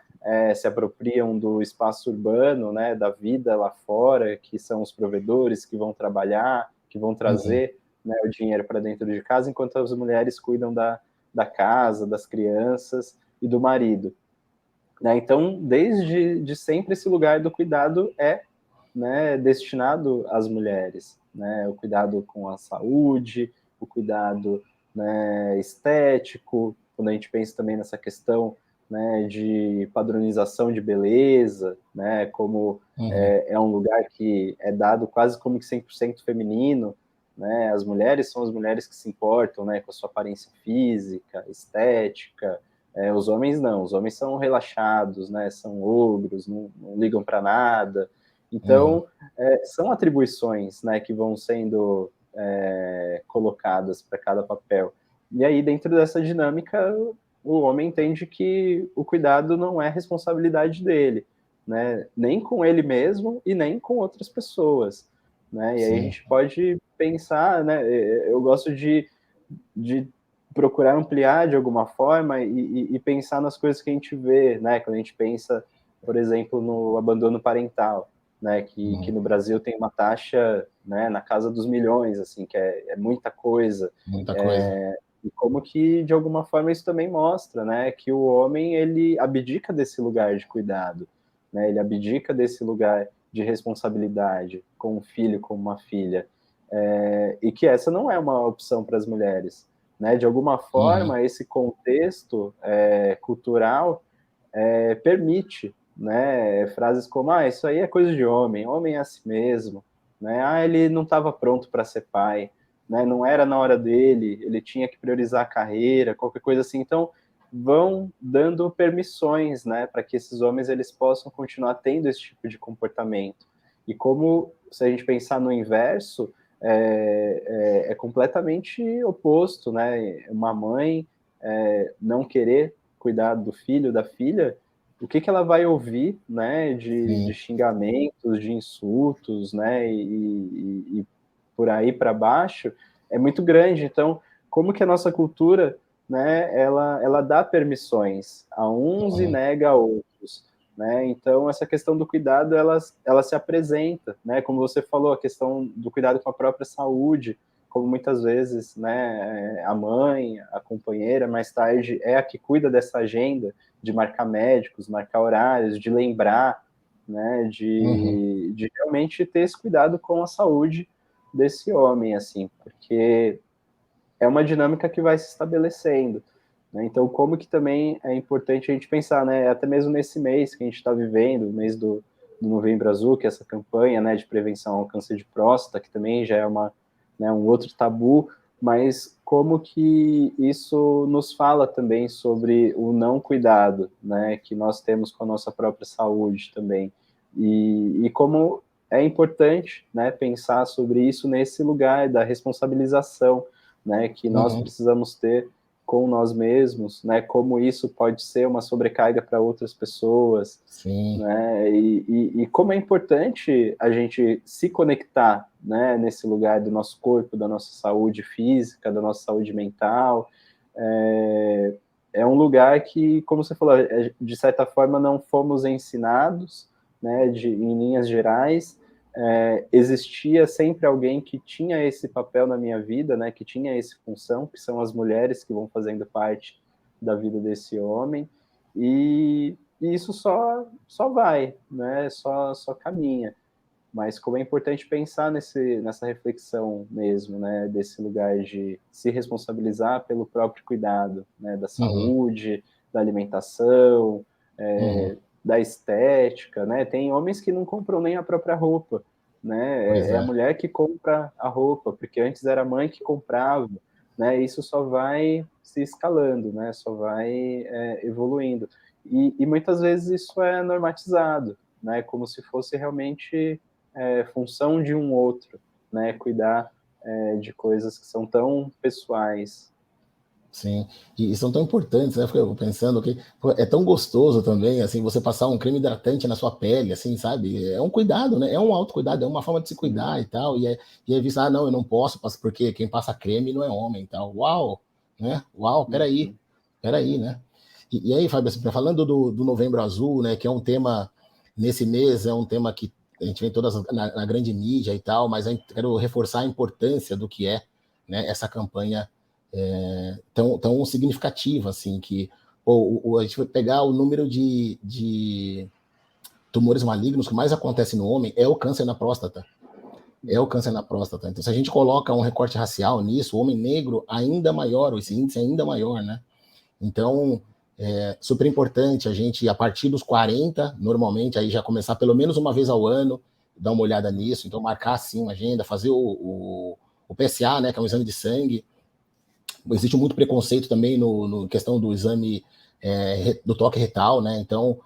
Speaker 2: se apropriam do espaço urbano, né, da vida lá fora, que são os provedores que vão trabalhar, que vão trazer né, o dinheiro para dentro de casa, enquanto as mulheres cuidam da casa, das crianças e do marido. Né? Então, desde sempre, esse lugar do cuidado é né, destinado às mulheres, né? O cuidado com a saúde, o cuidado né, estético, quando a gente pensa também nessa questão né, de padronização de beleza, né, como é um lugar que é dado quase como que 100% feminino, né, as mulheres são as mulheres que se importam né, com a sua aparência física, estética, os homens não, os homens são relaxados, né, são ogros, não ligam para nada. Então, são atribuições né, que vão sendo colocadas para cada papel. E aí, dentro dessa dinâmica, o homem entende que o cuidado não é responsabilidade dele, né? Nem com ele mesmo e nem com outras pessoas. Né? E aí a gente pode pensar, né? Eu gosto de procurar ampliar de alguma forma e pensar nas coisas que a gente vê, né? Quando a gente pensa, por exemplo, no abandono parental, né? Que no Brasil tem uma taxa né, na casa dos milhões, assim, que é muita coisa.
Speaker 1: Muita coisa.
Speaker 2: E como que, de alguma forma, isso também mostra, né? Que o homem, ele abdica desse lugar de cuidado, né? Ele abdica desse lugar de responsabilidade com um filho, com uma filha. E que essa não é uma opção para as mulheres. Né? De alguma forma, esse contexto cultural permite né? Frases como, isso aí é coisa de homem é assim mesmo, né? Ele não estava pronto para ser pai, né? Não era na hora dele, ele tinha que priorizar a carreira, qualquer coisa assim. Então, vão dando permissões né? Para que esses homens eles possam continuar tendo esse tipo de comportamento. E como, se a gente pensar no inverso, é completamente oposto, né? Uma mãe não querer cuidar do filho, da filha, o que ela vai ouvir, né, de xingamentos, de insultos, né, e por aí para baixo, é muito grande. Então, como que a nossa cultura, né, ela dá permissões a uns e nega a outros, né? Então, essa questão do cuidado, ela se apresenta, né? Como você falou, a questão do cuidado com a própria saúde, como muitas vezes, né, a mãe, a companheira, mais tarde, é a que cuida dessa agenda, de marcar médicos, marcar horários, de lembrar, né, de realmente ter esse cuidado com a saúde desse homem, assim, porque é uma dinâmica que vai se estabelecendo. Né? Então, como que também é importante a gente pensar, né, até mesmo nesse mês que a gente está vivendo, o mês do Novembro Azul, que é essa campanha né, de prevenção ao câncer de próstata, que também já é né, um outro tabu, mas como que isso nos fala também sobre o não cuidado, né, que nós temos com a nossa própria saúde também, e como é importante, né, pensar sobre isso nesse lugar da responsabilização, né, que nós precisamos ter com nós mesmos, né? Como isso pode ser uma sobrecarga para outras pessoas.
Speaker 1: Sim.
Speaker 2: Né? E como é importante a gente se conectar, né, nesse lugar do nosso corpo, da nossa saúde física, da nossa saúde mental. É um lugar que, como você falou, de certa forma não fomos ensinados, né, em linhas gerais. Existia sempre alguém que tinha esse papel na minha vida, né, que tinha essa função, que são as mulheres que vão fazendo parte da vida desse homem, e isso só vai, né, só caminha. Mas como é importante pensar nessa reflexão mesmo, né, desse lugar de se responsabilizar pelo próprio cuidado, né, da saúde, da alimentação, da estética, né? Tem homens que não compram nem a própria roupa, né? É a mulher que compra a roupa, porque antes era a mãe que comprava, né? Isso só vai se escalando, né? Só vai evoluindo. E muitas vezes isso é normatizado, né? Como se fosse realmente função de um outro, né? Cuidar de coisas que são tão pessoais.
Speaker 1: Sim, e são tão importantes, né? Fico pensando que é tão gostoso também, assim, você passar um creme hidratante na sua pele, assim, sabe? É um cuidado, né? É um autocuidado, é uma forma de se cuidar e tal. E é visto, não, eu não posso, porque quem passa creme não é homem e tal. Uau, né? Uau, peraí, né? E aí, Fábio, assim, falando do Novembro Azul, né? Que é um tema, nesse mês, é um tema que a gente vê todas na grande mídia e tal, mas eu quero reforçar a importância do que é, né, essa campanha tão significativa, assim, que a gente vai pegar o número de tumores malignos que mais acontece no homem é o câncer na próstata. É o câncer na próstata. Então, se a gente coloca um recorte racial nisso, o homem negro ainda maior, esse índice ainda maior, né? Então, é super importante a gente, a partir dos 40, normalmente, aí já começar pelo menos uma vez ao ano, dar uma olhada nisso, então marcar, sim, uma agenda, fazer o PSA, né, que é um exame de sangue. Existe muito preconceito também no questão do exame do toque retal, né? Então,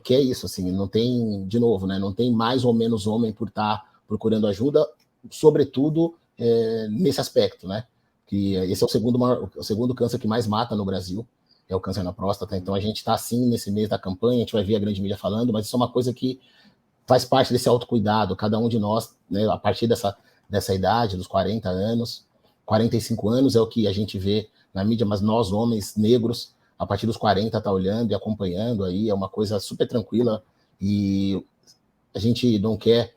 Speaker 1: que é isso, assim, não tem, de novo, né? Não tem mais ou menos homem por estar procurando ajuda, sobretudo nesse aspecto, né? Que esse é o segundo câncer que mais mata no Brasil, é o câncer na próstata. Então, a gente está, sim, nesse mês da campanha, a gente vai ver a grande mídia falando, mas isso é uma coisa que faz parte desse autocuidado, cada um de nós, né, a partir dessa idade, dos 40 anos, 45 anos é o que a gente vê na mídia, mas nós, homens negros, a partir dos 40, tá olhando e acompanhando aí, é uma coisa super tranquila, e a gente não quer,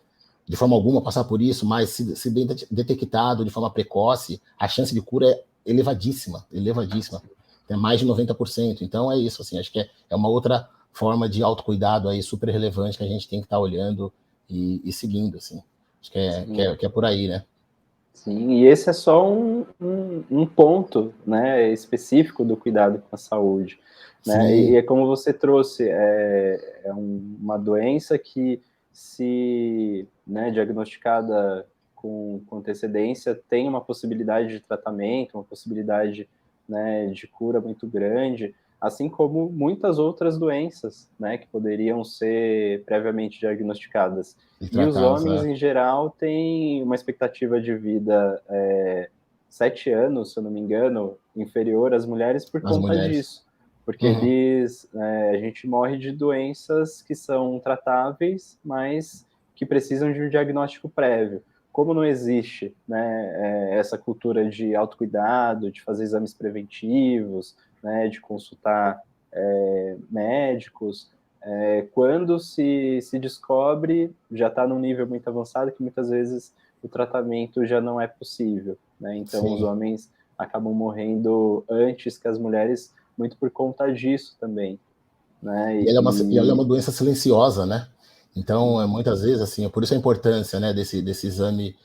Speaker 1: de forma alguma, passar por isso, mas se bem detectado de forma precoce, a chance de cura é elevadíssima, é mais de 90%. Então é isso, assim, acho que é uma outra forma de autocuidado aí super relevante que a gente tem que estar olhando e seguindo, assim. Acho que é por aí, né?
Speaker 2: Sim, e esse é só um ponto, né, específico do cuidado com a saúde, né? E é como você trouxe, uma doença que, se, né, diagnosticada com antecedência, tem uma possibilidade de tratamento, uma possibilidade, né, de cura muito grande, assim como muitas outras doenças, né, que poderiam ser previamente diagnosticadas. E os homens, em geral, têm uma expectativa de vida 7 anos, se eu não me engano, inferior às mulheres por conta disso. Porque a gente morre de doenças que são tratáveis, mas que precisam de um diagnóstico prévio. Como não existe, né, essa cultura de autocuidado, de fazer exames preventivos, né, de consultar médicos, quando se descobre, já está num nível muito avançado que muitas vezes o tratamento já não é possível, né? Então, os homens acabam morrendo antes que as mulheres, muito por conta disso também, né?
Speaker 1: E ela é uma doença silenciosa, né? Então, muitas vezes, assim, por isso a importância, né, desse exame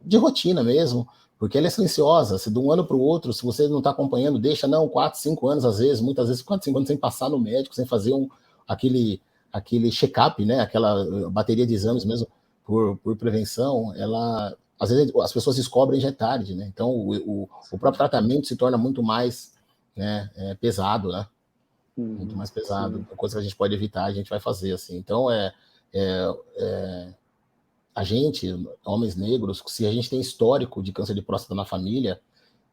Speaker 1: de rotina mesmo, porque ela é silenciosa. Se de um ano para o outro, se você não está acompanhando, deixa, 4, 5 anos, às vezes, muitas vezes 4, 5 anos sem passar no médico, sem fazer aquele check-up, né, aquela bateria de exames mesmo, por prevenção, às vezes as pessoas descobrem já é tarde, né? Então, o próprio tratamento se torna muito mais, né, pesado, né? Muito mais pesado. Coisa que a gente pode evitar, a gente vai fazer, assim. Então, a gente, homens negros, se a gente tem histórico de câncer de próstata na família,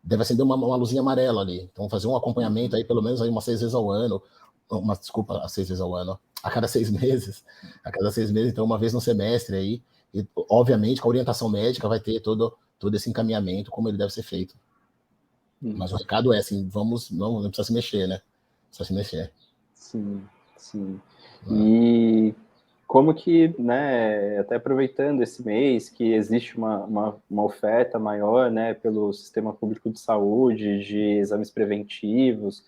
Speaker 1: deve acender uma luzinha amarela ali. Então, fazer um acompanhamento aí, pelo menos aí umas 6 vezes ao ano, desculpa, 6 vezes ao ano, a cada 6 meses, então uma vez no semestre aí, e, obviamente, com a orientação médica vai ter todo esse encaminhamento, como ele deve ser feito. Mas o recado é assim, não precisa se mexer, né? Precisa se mexer.
Speaker 2: Sim, sim. E como que, né, até aproveitando esse mês, que existe uma oferta maior, né, pelo sistema público de saúde, de exames preventivos,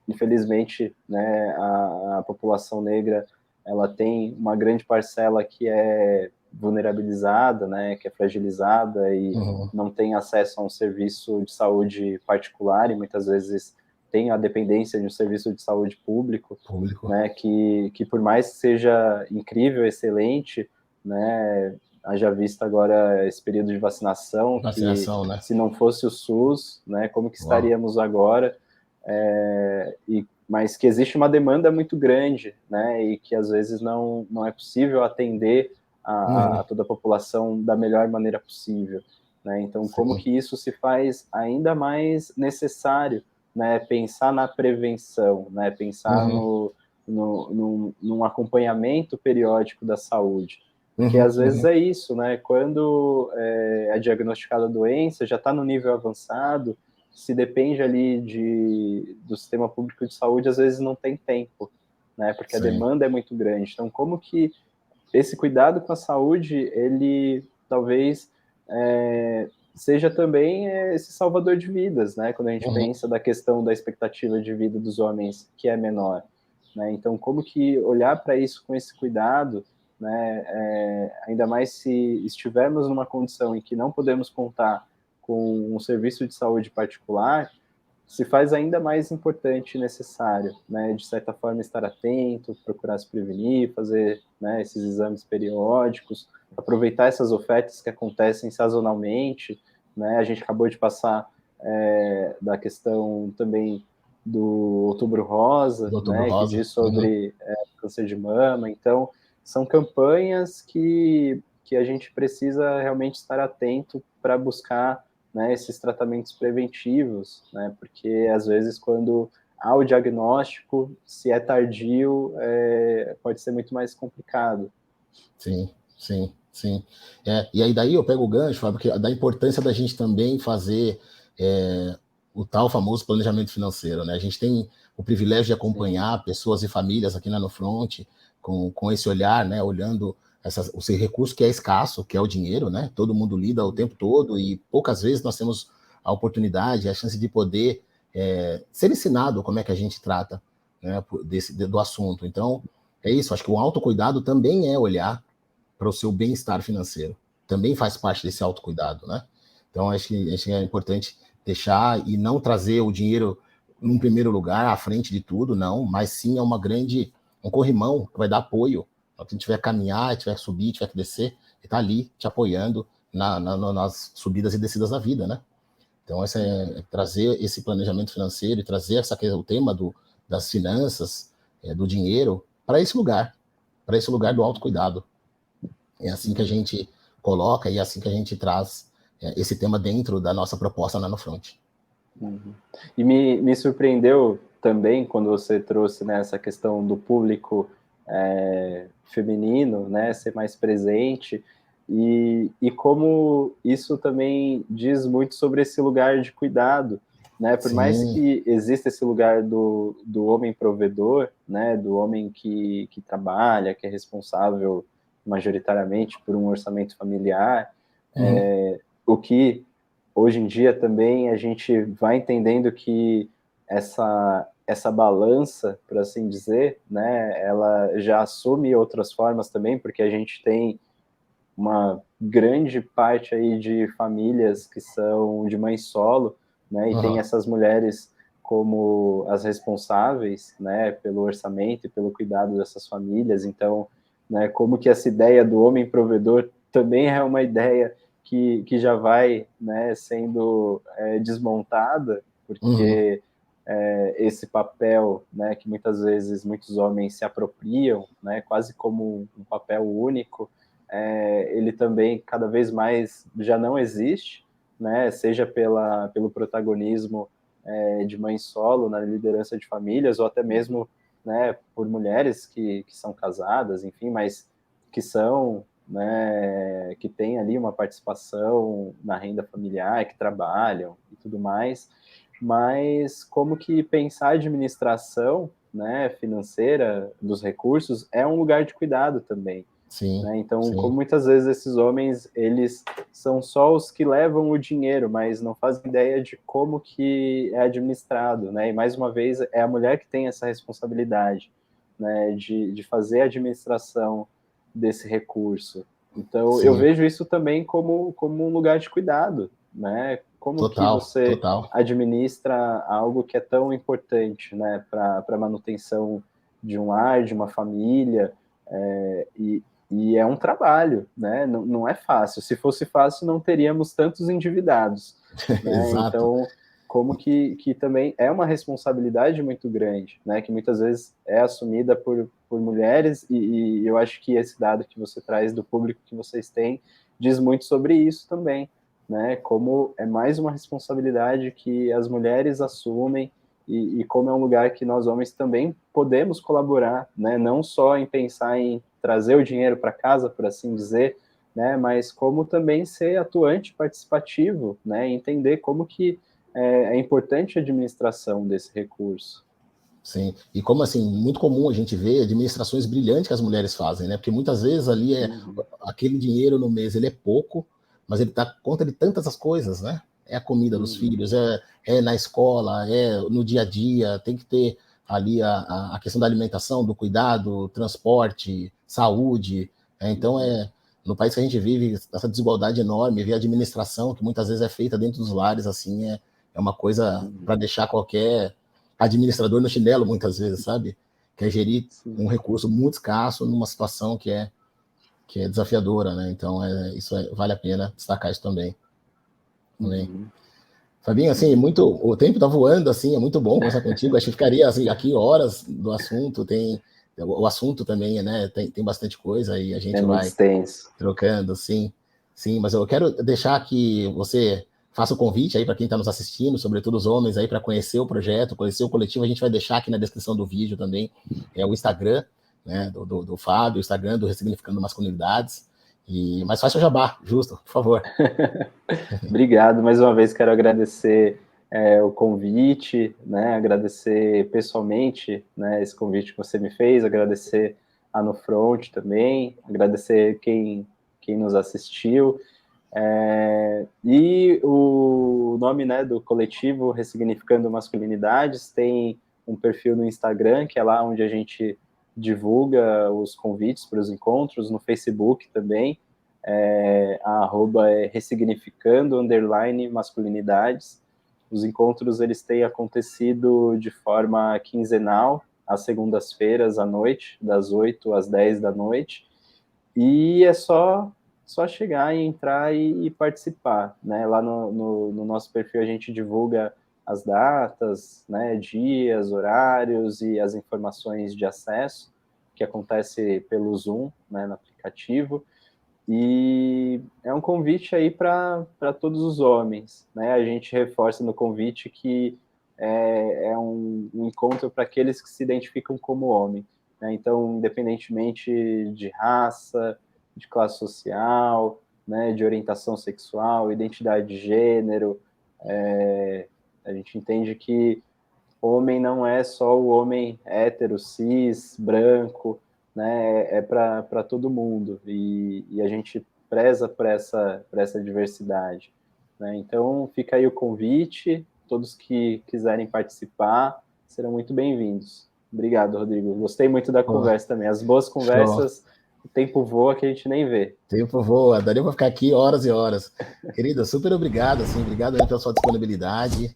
Speaker 2: infelizmente, né, a população negra, ela tem uma grande parcela que é vulnerabilizada, né, que é fragilizada e não tem acesso a um serviço de saúde particular e muitas vezes tem a dependência de um serviço de saúde público. Né, que por mais seja incrível, excelente, né, haja visto agora esse período de vacinação, que
Speaker 1: né?
Speaker 2: Se não fosse o SUS, né, como que estaríamos agora? Mas que existe uma demanda muito grande, né, e que às vezes não é possível atender a toda a população da melhor maneira possível, né? Então, como que isso se faz ainda mais necessário, né, pensar na prevenção, né, pensar num acompanhamento periódico da saúde, porque às vezes é isso, né, quando é diagnosticada a doença, já está no nível avançado, se depende ali do sistema público de saúde, às vezes não tem tempo, né, porque a demanda é muito grande. Então, como que esse cuidado com a saúde, ele talvez seja também esse salvador de vidas, né? Quando a gente pensa da questão da expectativa de vida dos homens, que é menor, né? Então, como que olhar para isso com esse cuidado, né? Ainda mais se estivermos numa condição em que não podemos contar com um serviço de saúde particular, se faz ainda mais importante e necessário, né? De certa forma, estar atento, procurar se prevenir, fazer, né, esses exames periódicos, aproveitar essas ofertas que acontecem sazonalmente, né? A gente acabou de passar da questão também do Outubro Rosa, né? Que diz sobre câncer de mama. Então, são campanhas que a gente precisa realmente estar atento para buscar, né, esses tratamentos preventivos, né? Porque às vezes quando há o diagnóstico, se é tardio, pode ser muito mais complicado.
Speaker 1: Sim. E aí daí eu pego o gancho, Fábio, porque da importância da gente também fazer o tal famoso planejamento financeiro, né? A gente tem o privilégio de acompanhar pessoas e famílias aqui na No Front com esse olhar, né? Olhando esse recurso que é escasso, que é o dinheiro, né? Todo mundo lida o tempo todo e poucas vezes nós temos a oportunidade, a chance de poder ser ensinado como é que a gente trata, né, do assunto. Então, é isso. Acho que o autocuidado também é olhar para o seu bem-estar financeiro. Também faz parte desse autocuidado, né? Então, acho que é importante deixar e não trazer o dinheiro num primeiro lugar, à frente de tudo, não, mas sim é um corrimão que vai dar apoio. Se você tiver que caminhar, tiver que subir, tiver que descer, ele está ali te apoiando nas subidas e descidas da vida, né? Então, trazer esse planejamento financeiro e trazer o tema das finanças, do dinheiro, para esse lugar do autocuidado. É assim que a gente coloca e é assim que a gente traz esse tema dentro da nossa proposta lá no Front.
Speaker 2: E me surpreendeu também quando você trouxe, né, essa questão do público feminino, né, ser mais presente, e como isso também diz muito sobre esse lugar de cuidado, né, por mais que exista esse lugar do homem provedor, né, do homem que trabalha, que é responsável majoritariamente por um orçamento familiar, o que hoje em dia também a gente vai entendendo que essa balança, por assim dizer, né, ela já assume outras formas também, porque a gente tem uma grande parte aí de famílias que são de mãe solo, né, e tem essas mulheres como as responsáveis, né, pelo orçamento e pelo cuidado dessas famílias. Então, né, como que essa ideia do homem provedor também é uma ideia que já vai, né, sendo desmontada, porque esse papel, né, que muitas vezes muitos homens se apropriam, né, quase como um papel único, ele também cada vez mais já não existe, né, seja pelo protagonismo de mãe solo na liderança de famílias, ou até mesmo, né, por mulheres que são casadas, enfim, mas que são, né, que têm ali uma participação na renda familiar, que trabalham e tudo mais, mas como que pensar a administração, né, financeira dos recursos é um lugar de cuidado também.
Speaker 1: Sim,
Speaker 2: Né? Então,
Speaker 1: sim.
Speaker 2: como muitas vezes esses homens, eles são só os que levam o dinheiro, mas não fazem ideia de como que é administrado, né? E mais uma vez, é a mulher que tem essa responsabilidade, né, de fazer a administração desse recurso. Então, eu
Speaker 1: Sim.
Speaker 2: vejo isso também como um lugar de cuidado, né? Como que
Speaker 1: Total,
Speaker 2: você
Speaker 1: total.
Speaker 2: administra algo que é tão importante, né, para a manutenção de um lar, de uma família, e é um trabalho, né? Não é fácil. Se fosse fácil, não teríamos tantos endividados, né?
Speaker 1: Exato.
Speaker 2: Então, como que também é uma responsabilidade muito grande, né? Que muitas vezes é assumida por mulheres, e eu acho que esse dado que você traz do público que vocês têm diz muito sobre isso também, né? Como é mais uma responsabilidade que as mulheres assumem, e como é um lugar que nós homens também podemos colaborar, né? Não só em pensar em trazer o dinheiro para casa, por assim dizer, né? Mas como também ser atuante, participativo, né? Entender como que é importante a administração desse recurso.
Speaker 1: Sim. E como assim, muito comum a gente ver administrações brilhantes que as mulheres fazem, né? Porque muitas vezes ali aquele dinheiro no mês ele é pouco, mas ele dá conta de tantas as coisas, né? É a comida dos filhos, é na escola, é no dia a dia, tem que ter ali a questão da alimentação, do cuidado, transporte, saúde. Então no país que a gente vive, essa desigualdade enorme, ver a administração que muitas vezes é feita dentro dos lares, assim, é uma coisa para deixar qualquer administrador no chinelo, muitas vezes, sabe? Que é gerir um recurso muito escasso numa situação que é desafiadora, né? Então, vale a pena destacar isso também. Fabinho, assim, o tempo tá voando, assim, é muito bom conversar contigo. Acho que ficaria assim, aqui horas do assunto. O assunto também, né? Tem bastante coisa e a
Speaker 2: É
Speaker 1: gente
Speaker 2: muito
Speaker 1: vai
Speaker 2: extenso.
Speaker 1: trocando, sim. Sim, mas eu quero deixar que você faça o convite aí para quem está nos assistindo, sobretudo os homens aí, para conhecer o projeto, conhecer o coletivo. A gente vai deixar aqui na descrição do vídeo também o Instagram, né, do Fábio, o Instagram do Ressignificando Masculinidades. Mas faça o jabá, justo, por favor.
Speaker 2: Obrigado, mais uma vez quero agradecer o convite, né, agradecer pessoalmente, né, esse convite que você me fez, agradecer a No Front também, agradecer quem nos assistiu, e o nome, né, do coletivo Ressignificando Masculinidades tem um perfil no Instagram, que é lá onde a gente divulga os convites para os encontros, no Facebook também, a arroba é ressignificando_masculinidades. Os encontros eles têm acontecido de forma quinzenal, às segundas-feiras à noite, das 8 às 10 da noite, e é só chegar e entrar e participar, né? Lá no nosso perfil a gente divulga as datas, né, dias, horários e as informações de acesso, que acontece pelo Zoom, né, no aplicativo. E é um convite aí para todos os homens, né? A gente reforça no convite que é um encontro para aqueles que se identificam como homem, né? Então, independentemente de raça, de classe social, né, de orientação sexual, identidade de gênero, a gente entende que homem não é só o homem hétero, cis, branco, né? É para todo mundo, e a gente preza por essa diversidade, né? Então fica aí o convite, todos que quiserem participar serão muito bem-vindos. Obrigado, Rodrigo. Gostei muito da conversa também. As boas
Speaker 1: Show.
Speaker 2: conversas, o tempo voa que a gente nem vê.
Speaker 1: Tempo voa, daria para ficar aqui horas e horas. Querida, super obrigado, assim, obrigado aí pela sua disponibilidade.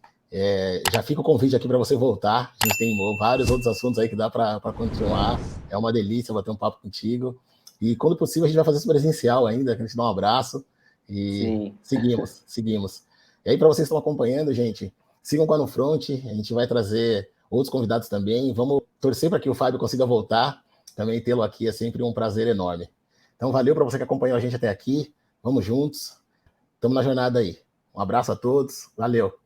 Speaker 1: Já fica o convite aqui para você voltar. A gente tem vários outros assuntos aí que dá para continuar. É uma delícia bater um papo contigo. E quando possível, a gente vai fazer isso presencial ainda, que a gente dá um abraço. E
Speaker 2: Sim.
Speaker 1: seguimos. E aí, para vocês que estão acompanhando, gente, sigam com a No Front. A gente vai trazer outros convidados também. Vamos torcer para que o Fábio consiga voltar. Também tê-lo aqui é sempre um prazer enorme. Então, valeu para você que acompanhou a gente até aqui. Vamos juntos. Estamos na jornada aí. Um abraço a todos. Valeu.